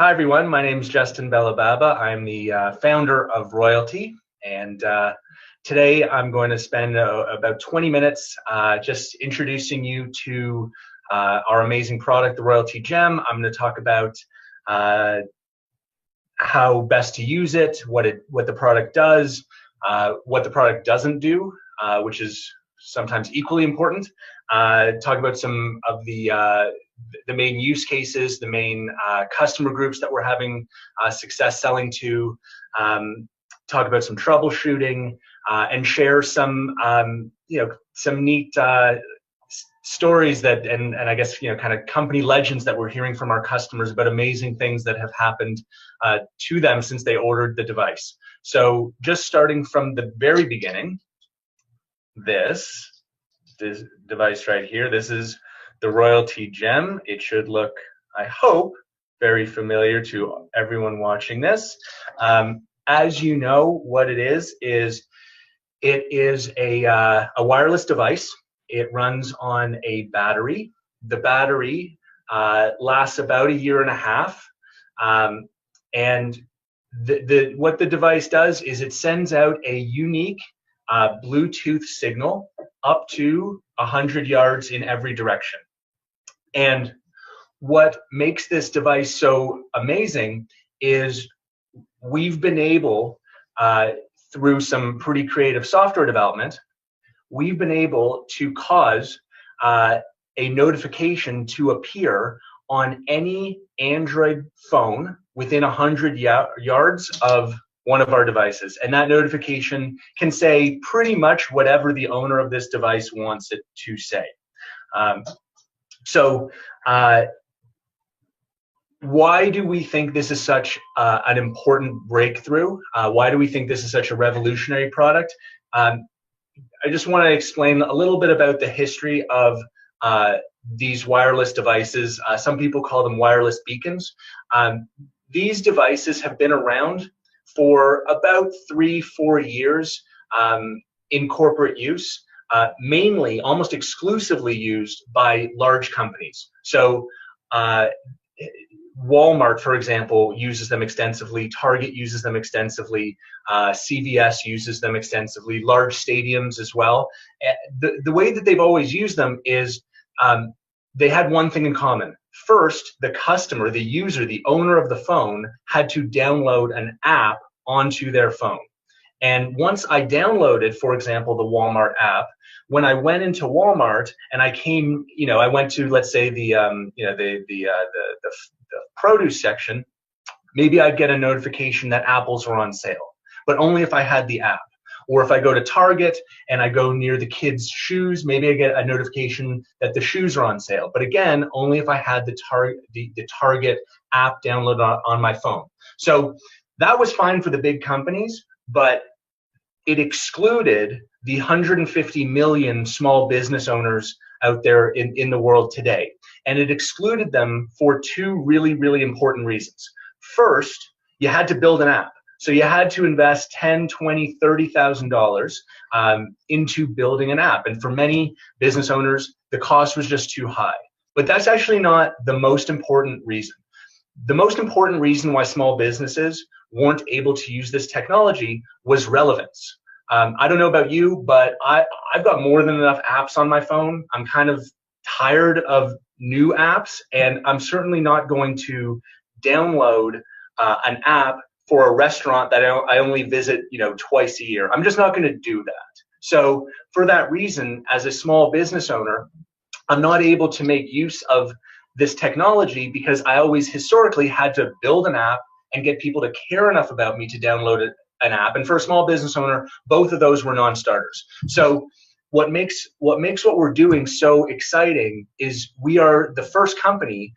Hi, everyone. My name is Justin Bellababa. I'm the founder of Royaltie, and today I'm going to spend about 20 minutes just introducing you to our amazing product, the Royaltie Gem. I'm going to talk about how best to use it, what the product does, what the product doesn't do, which is sometimes equally important. Talk about some of the main use cases, the main customer groups that we're having success selling to, talk about some troubleshooting, and share some some neat stories that and I guess kind of company legends that we're hearing from our customers about amazing things that have happened to them since they ordered the device. So just starting from the very beginning, this device right here, this is the Royaltie Gem. It should look, I hope, very familiar to everyone watching this. As you know, what it is a wireless device. It runs on a battery. The battery lasts about a year and a half. And what the device does is it sends out a unique Bluetooth signal up to 100 yards in every direction. And what makes this device so amazing is we've been able, through some pretty creative software development, we've been able to cause a notification to appear on any Android phone within 100 yards of one of our devices. And that notification can say pretty much whatever the owner of this device wants it to say. Why do we think this is such an important breakthrough? Why do we think this is such a revolutionary product? I just want to explain a little bit about the history of these wireless devices. Some people call them wireless beacons. These devices have been around for about 3-4 years in corporate use, mainly, almost exclusively used by large companies. So Walmart, for example, uses them extensively. Target uses them extensively. CVS uses them extensively. Large stadiums as well. The way that they've always used them is they had one thing in common. First, the customer, the user, the owner of the phone had to download an app onto their phone. And once I downloaded, for example, the Walmart app, when I went into Walmart and I came, I went to, let's say, the produce section, maybe I'd get a notification that apples are on sale, but only if I had the app. Or if I go to Target and I go near the kids' shoes, maybe I get a notification that the shoes are on sale. But again, only if I had the Target app downloaded on my phone. So that was fine for the big companies, but it excluded the 150 million small business owners out there in the world today. And it excluded them for two really, really important reasons. First, you had to build an app. So you had to invest $10,000, $20,000, $30,000 into building an app. And for many business owners, the cost was just too high. But that's actually not the most important reason. The most important reason why small businesses weren't able to use this technology was relevance. I don't know about you, but I've got more than enough apps on my phone. I'm kind of tired of new apps, and I'm certainly not going to download an app for a restaurant that I only visit, twice a year. I'm just not going to do that. So for that reason, as a small business owner, I'm not able to make use of this technology because I always historically had to build an app and get people to care enough about me to download an app. And for a small business owner, both of those were non-starters. So what makes what we're doing so exciting is we are the first company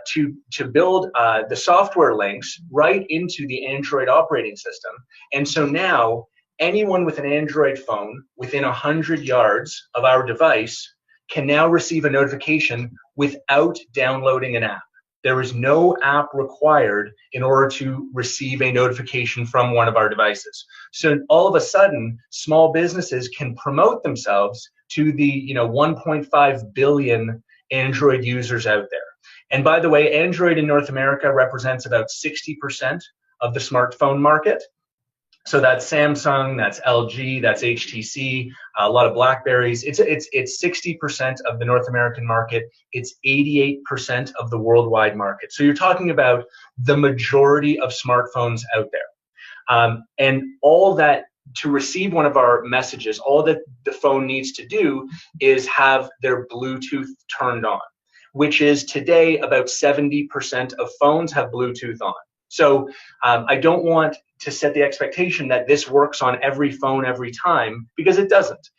to build the software links right into the Android operating system. And so now anyone with an Android phone within 100 yards of our device can now receive a notification without downloading an app. There is no app required in order to receive a notification from one of our devices. So all of a sudden, small businesses can promote themselves to the 1.5 billion Android users out there. And by the way, Android in North America represents about 60% of the smartphone market. So that's Samsung, that's LG, that's HTC, a lot of Blackberries. It's 60% of the North American market. It's 88% of the worldwide market. So you're talking about the majority of smartphones out there. And all that, to receive one of our messages, all that the phone needs to do is have their Bluetooth turned on, which is today about 70% of phones have Bluetooth on. So I don't want to set the expectation that this works on every phone every time, because it doesn't.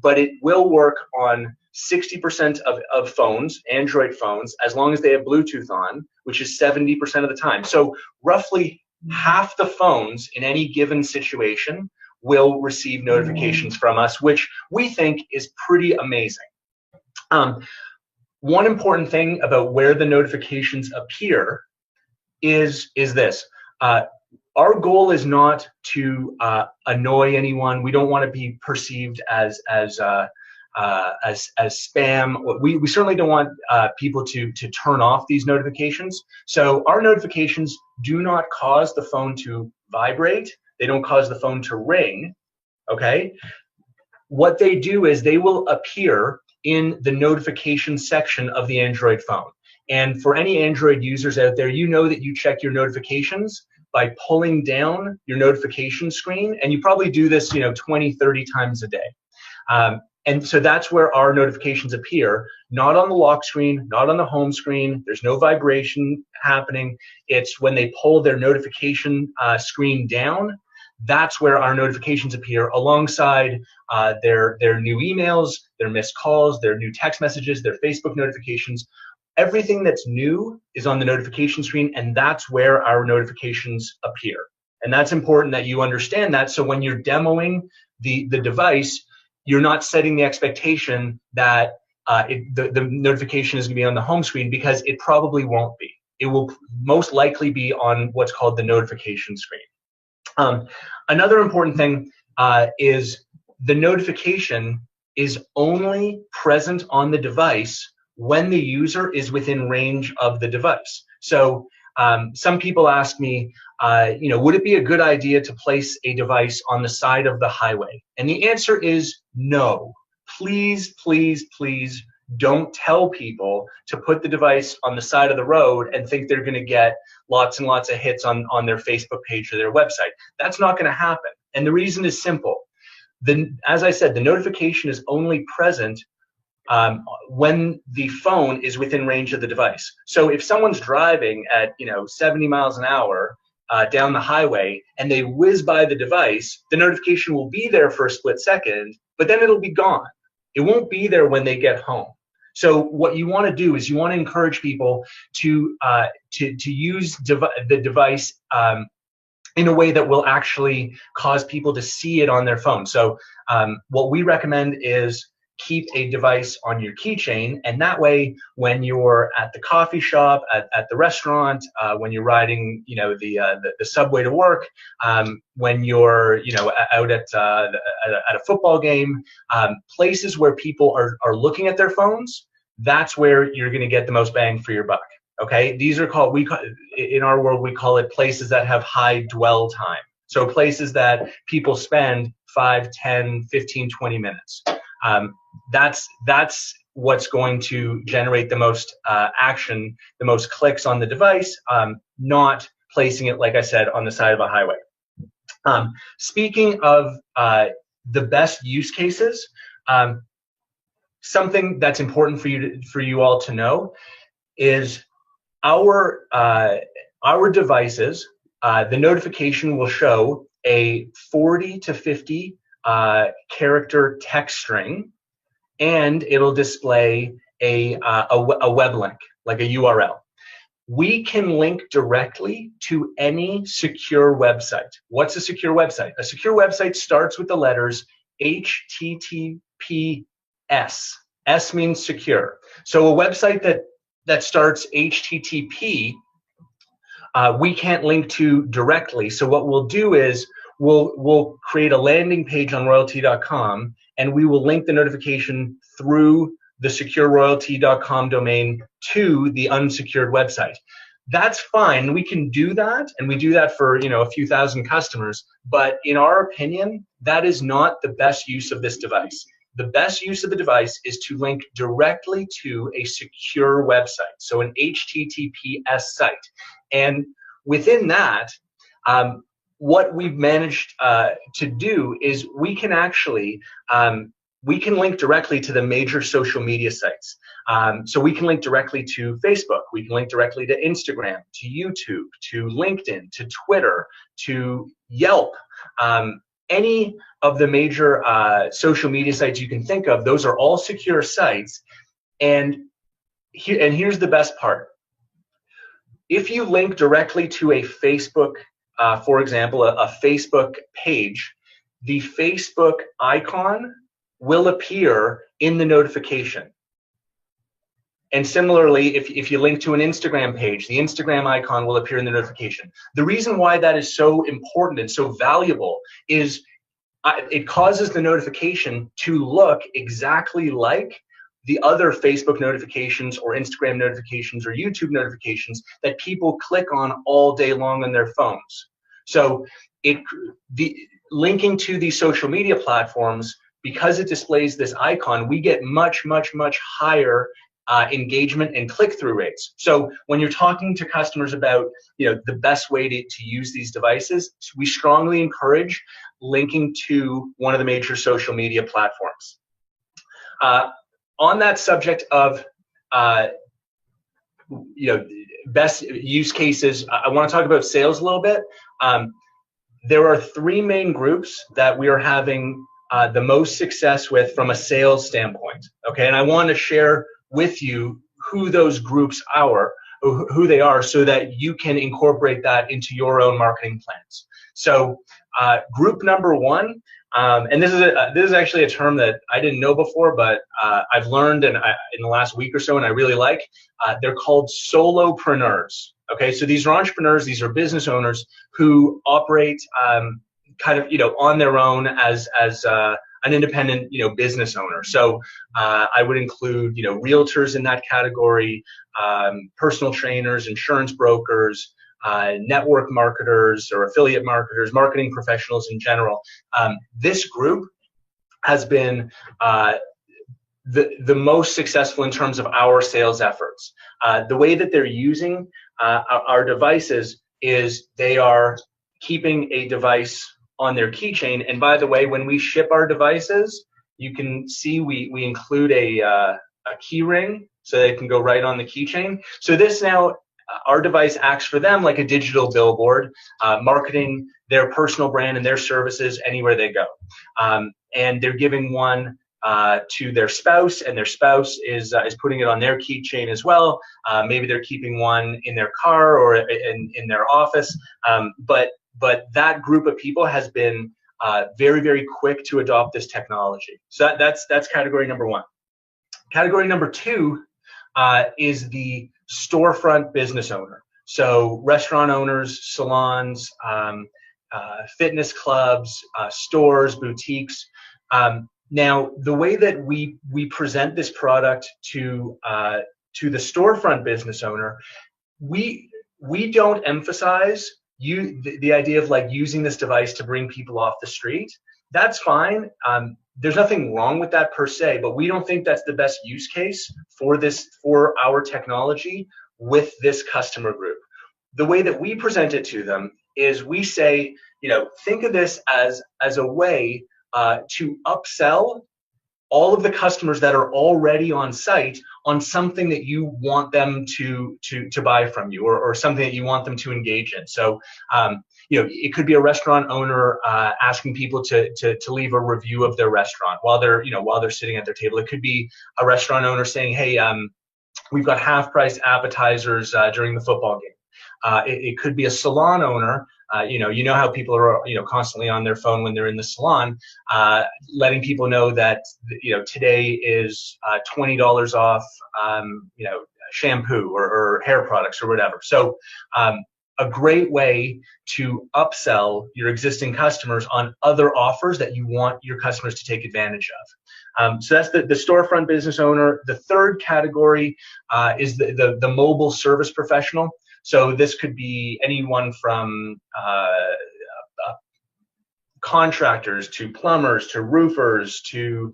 But it will work on 60% of phones, Android phones, as long as they have Bluetooth on, which is 70% of the time. So roughly half the phones in any given situation will receive notifications from us, which we think is pretty amazing. One important thing about where the notifications appear is this. Our goal is not to annoy anyone. We don't want to be perceived as spam. We certainly don't want people to turn off these notifications. So our notifications do not cause the phone to vibrate. They don't cause the phone to ring. Okay. What they do is they will appear in the notification section of the Android phone. And for any Android users out there, you know that you check your notifications by pulling down your notification screen. And you probably do this, 20, 30 times a day. And so that's where our notifications appear, not on the lock screen, not on the home screen. There's no vibration happening. It's when they pull their notification screen down, that's where our notifications appear, alongside their new emails, their missed calls, their new text messages, their Facebook notifications. Everything that's new is on the notification screen, and that's where our notifications appear. And that's important that you understand that. So when you're demoing the device, you're not setting the expectation that the notification is going to be on the home screen, because it probably won't be. It will most likely be on what's called the notification screen. Another important thing is the notification is only present on the device when the user is within range of the device. So some people ask me, would it be a good idea to place a device on the side of the highway? And the answer is no. Please, please, please don't tell people to put the device on the side of the road and think they're going to get lots and lots of hits on their Facebook page or their website. That's not going to happen. And the reason is simple. As I said, the notification is only present when the phone is within range of the device. So if someone's driving at 70 miles an hour down the highway and they whiz by the device, the notification will be there for a split second, but then it'll be gone. It won't be there when they get home. So what you want to do is you want to encourage people to use the device in a way that will actually cause people to see it on their phone. So what we recommend is keep a device on your keychain, and that way when you're at the coffee shop, at the restaurant, when you're riding the subway to work, when you're out at a football game, places where people are looking at their phones, that's where you're going to get the most bang for your buck. Okay, these are called, in our world we call it places that have high dwell time. So places that people spend 5, 10, 15, 20 minutes. That's what's going to generate the most action, the most clicks on the device, not placing it, like I said, on the side of a highway. Speaking of the best use cases, something that's important for you all to know is our devices, the notification will show a 40 to 50 character text string, and it'll display a web link, like a URL. We can link directly to any secure website. What's a secure website? A secure website starts with the letters HTTPS. S means secure. So a website that starts HTTP, we can't link to directly. So what we'll do is we'll create a landing page on royaltie.com, and we will link the notification through the secureroyalty.com domain to the unsecured website. That's fine. We can do that, and we do that for a few thousand customers. But in our opinion, that is not the best use of this device. The best use of the device is to link directly to a secure website, so an HTTPS site. And within that, what we've managed to do is we can actually link directly to the major social media sites. So we can link directly to Facebook, we can link directly to Instagram, to YouTube, to LinkedIn, to Twitter, to Yelp. Any of the major social media sites you can think of, those are all secure sites. And here's the best part. If you link directly to a Facebook, for example, a Facebook page, the Facebook icon will appear in the notification. And similarly, if you link to an Instagram page, the Instagram icon will appear in the notification. The reason why that is so important and so valuable is it causes the notification to look exactly like the other Facebook notifications or Instagram notifications or YouTube notifications that people click on all day long on their phones. So linking to these social media platforms, because it displays this icon, we get much, much, much higher engagement and click-through rates. So when you're talking to customers about the best way to use these devices, we strongly encourage linking to one of the major social media platforms. On that subject of best use cases, I want to talk about sales a little bit. There are three main groups that we are having the most success with from a sales standpoint. Okay, and I want to share with you who those groups are, who they are, so that you can incorporate that into your own marketing plans. So group number one, and this is actually a term that I didn't know before, but I've learned in the last week or so, and I really like. They're called solopreneurs. Okay, so these are entrepreneurs, these are business owners who operate kind of on their own as an independent business owner. So I would include realtors in that category, personal trainers, insurance brokers, network marketers or affiliate marketers, marketing professionals in general. This group has been the most successful in terms of our sales efforts. The way that they're using our devices is they are keeping a device on their keychain. And by the way, when we ship our devices, you can see we include a key ring so they can go right on the keychain. So this now, our device acts for them like a digital billboard, marketing their personal brand and their services anywhere they go. And they're giving one to their spouse, and their spouse is putting it on their keychain as well. Maybe they're keeping one in their car or in their office. But that group of people has been very, very quick to adopt this technology. So that's category number one. Category number two is the storefront business owner. So restaurant owners, salons, fitness clubs, stores, boutiques. Now, the way that we present this product to the storefront business owner, we don't emphasize the idea of like using this device to bring people off the street. That's fine. There's nothing wrong with that per se, but we don't think that's the best use case for our technology with this customer group. The way that we present it to them is we say, think of this as a way to upsell all of the customers that are already on site on something that you want them to buy from you, or something that you want them to engage in. So, it could be a restaurant owner asking people to leave a review of their restaurant while they're sitting at their table. It could be a restaurant owner saying, hey, we've got half-price appetizers during the football game. It could be a salon owner. You know how people are constantly on their phone when they're in the salon, letting people know that today is $20 off shampoo or hair products or whatever. So a great way to upsell your existing customers on other offers that you want your customers to take advantage of. So that's the storefront business owner. The third category is the mobile service professional. So this could be anyone from contractors to plumbers to roofers to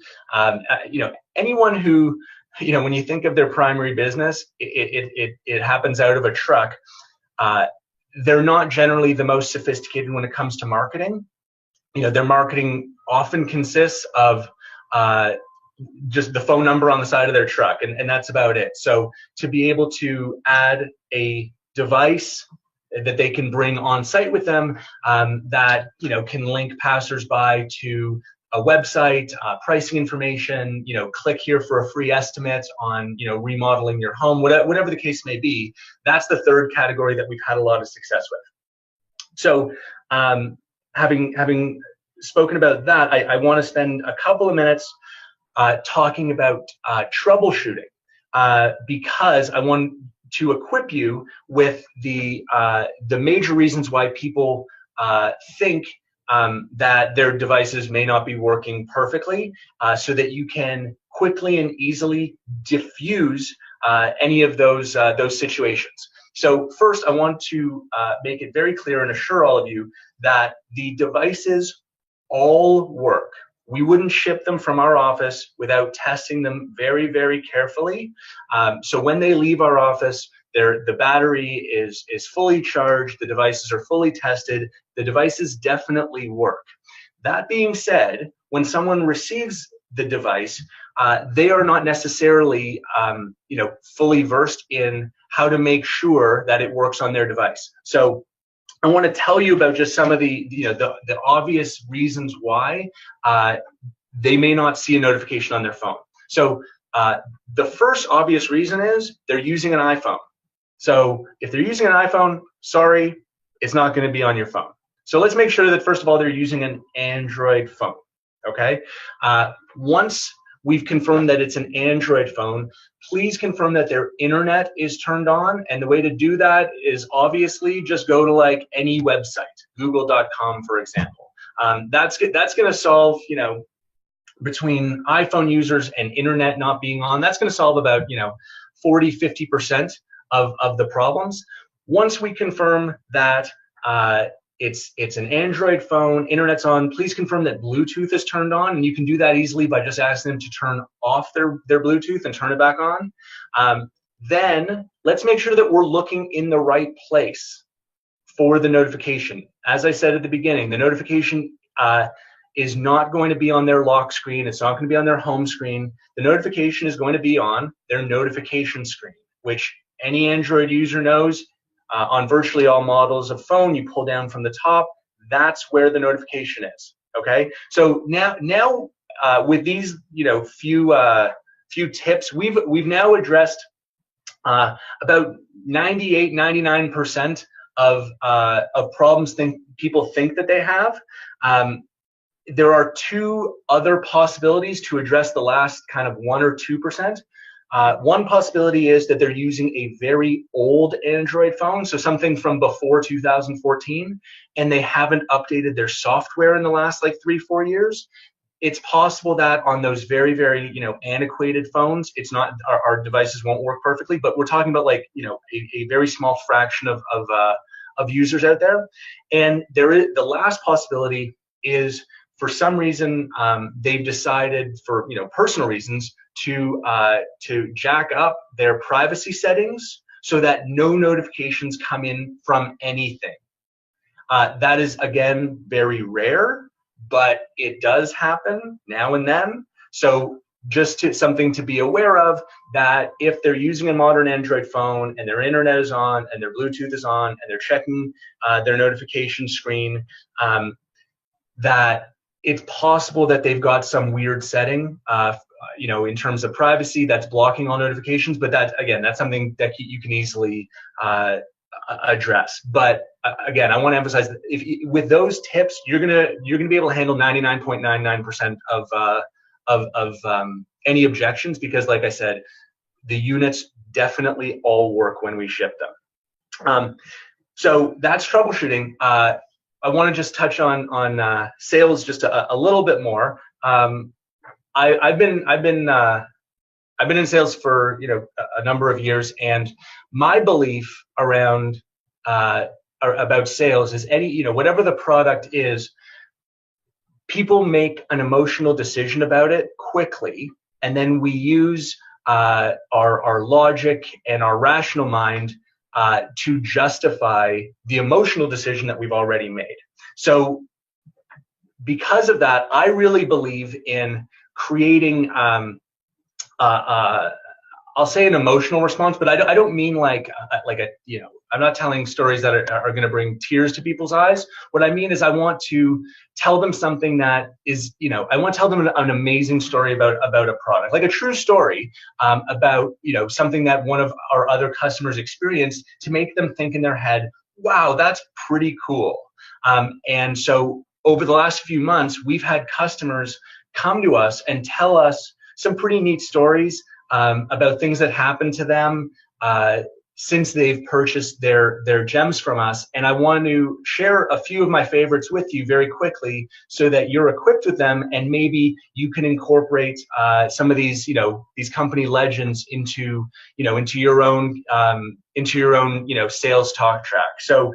anyone who, when you think of their primary business, it happens out of a truck. They're not generally the most sophisticated when it comes to marketing. Their marketing often consists of just the phone number on the side of their truck, and that's about it. So to be able to add a device that they can bring on site with them, that can link passersby to a website, pricing information, click here for a free estimate on remodeling your home, whatever the case may be. That's the third category that we've had a lot of success with. So having spoken about that, I want to spend a couple of minutes talking about troubleshooting, because I want to equip you with the major reasons why people think that their devices may not be working perfectly, so that you can quickly and easily diffuse any of those situations. So first, I want to make it very clear and assure all of you that the devices all work. We wouldn't ship them from our office without testing them very, very carefully. So when they leave our office, the battery is fully charged, the devices are fully tested, the devices definitely work. That being said, when someone receives the device, they are not necessarily fully versed in how to make sure that it works on their device. So I want to tell you about just some of the obvious reasons why they may not see a notification on their phone. So the first obvious reason is they're using an iPhone. So if they're using an iPhone, sorry, it's not going to be on your phone. So let's make sure that first of all they're using an Android phone. Okay. Once we've confirmed that it's an Android phone, please confirm that their internet is turned on. And the way to do that is obviously just go to like any website, google.com, for example. That's going to solve, between iPhone users and internet not being on, that's going to solve about, 40, 50% of the problems. Once we confirm that it's an Android phone, internet's on, please confirm that Bluetooth is turned on, and you can do that easily by just asking them to turn off their Bluetooth and turn it back on. Then let's make sure that we're looking in the right place for the notification. As I said at the beginning, the notification is not going to be on their lock screen. It's not going to be on their home screen. The notification is going to be on their notification screen, which any Android user knows. On virtually all models of phone, you pull down from the top. That's where the notification is. Okay. So now with these few tips, we've now addressed about 98, 99% of problems people think that they have. There are two other possibilities to address the last kind of 1 or 2%. One possibility is that they're using a very old Android phone, so something from before 2014, and they haven't updated their software in the last like 3-4 years. It's possible that on those very, very antiquated phones, it's not our devices won't work perfectly, but we're talking about like a very small fraction of users out there. And the last possibility is, for some reason, they've decided, for personal reasons, to jack up their privacy settings so that no notifications come in from anything. That is, again, very rare, but it does happen now and then. So just something to be aware of, that if they're using a modern Android phone and their internet is on and their Bluetooth is on and they're checking their notification screen, that it's possible that they've got some weird setting, in terms of privacy that's blocking all notifications. But that's something that you can easily address. But again, I want to emphasize that with those tips, you're gonna be able to handle 99.99% of any objections, because, like I said, the units definitely all work when we ship them. So that's troubleshooting. I want to just touch on sales just a little bit more. I've been in sales for a number of years, and my belief around about sales is whatever the product is, people make an emotional decision about it quickly, and then we use our logic and our rational mind to justify the emotional decision that we've already made. So because of that, I really believe in creating I'll say an emotional response, but I don't mean like I'm not telling stories that are going to bring tears to people's eyes. What I mean is I want to tell them something that is, I want to tell them an amazing story about a product, like a true story about, something that one of our other customers experienced, to make them think in their head, wow, that's pretty cool. And so over the last few months, we've had customers come to us and tell us some pretty neat stories about things that happened to them since they've purchased their gems from us. And I want to share a few of my favorites with you very quickly so that you're equipped with them, and maybe you can incorporate some of these, these company legends into your own sales talk track. So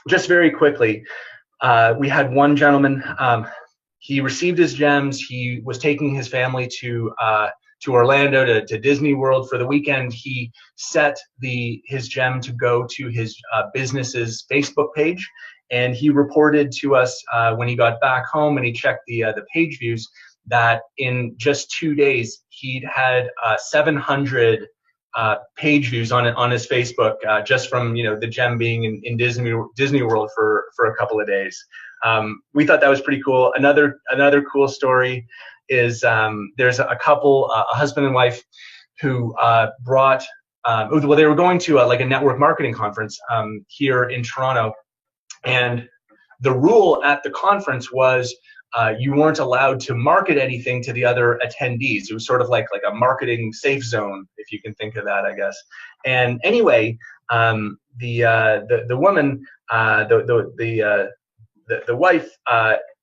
just very quickly, we had one gentleman, he received his gems. He was taking his family to Orlando to Disney World for the weekend. He set his gem to go to his business's Facebook page, and he reported to us when he got back home and he checked the page views that in just 2 days he'd had 700 page views on his Facebook just from the gem being in Disney World for a couple of days. We thought that was pretty cool. Another cool story is there's a couple, a husband and wife, who brought, they were going to like a network marketing conference here in Toronto, and the rule at the conference was you weren't allowed to market anything to the other attendees. It was sort of like a marketing safe zone, if you can think of that, I guess. And anyway, the woman, the wife,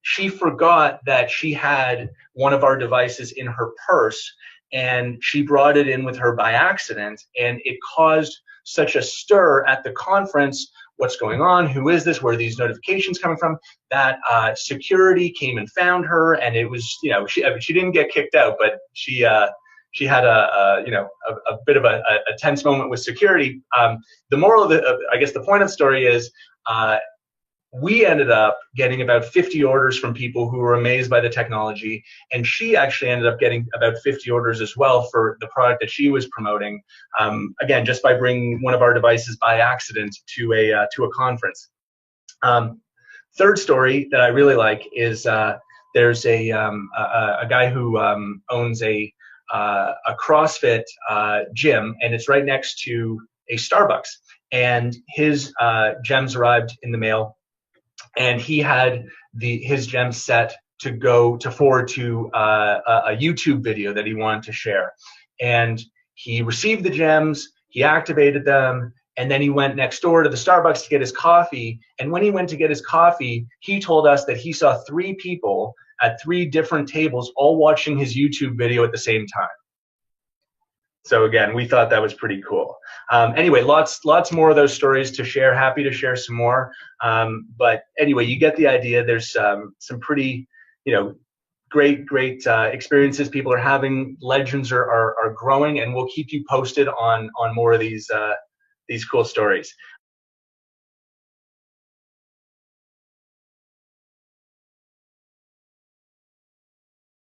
she forgot that she had one of our devices in her purse, and she brought it in with her by accident, and it caused such a stir at the conference. What's going on? Who is this? Where are these notifications coming from? That security came and found her, and it was, she didn't get kicked out, but she had a bit of a tense moment with security. The moral of I guess the point of the story is, we ended up getting about 50 orders from people who were amazed by the technology, and she actually ended up getting about 50 orders as well for the product that she was promoting, again, just by bringing one of our devices by accident to a conference. Third story that I really like is there's a guy who owns a CrossFit gym, and it's right next to a Starbucks, and his gems arrived in the mail. And he had his gems set to forward to a YouTube video that he wanted to share. And he received the gems, he activated them, and then he went next door to the Starbucks to get his coffee. And when he went to get his coffee, he told us that he saw 3 people at 3 different tables all watching his YouTube video at the same time. So again, we thought that was pretty cool. Anyway, lots more of those stories to share. Happy to share some more. But anyway, you get the idea. There's some pretty, great experiences people are having. Legends are growing, and we'll keep you posted on more of these cool stories.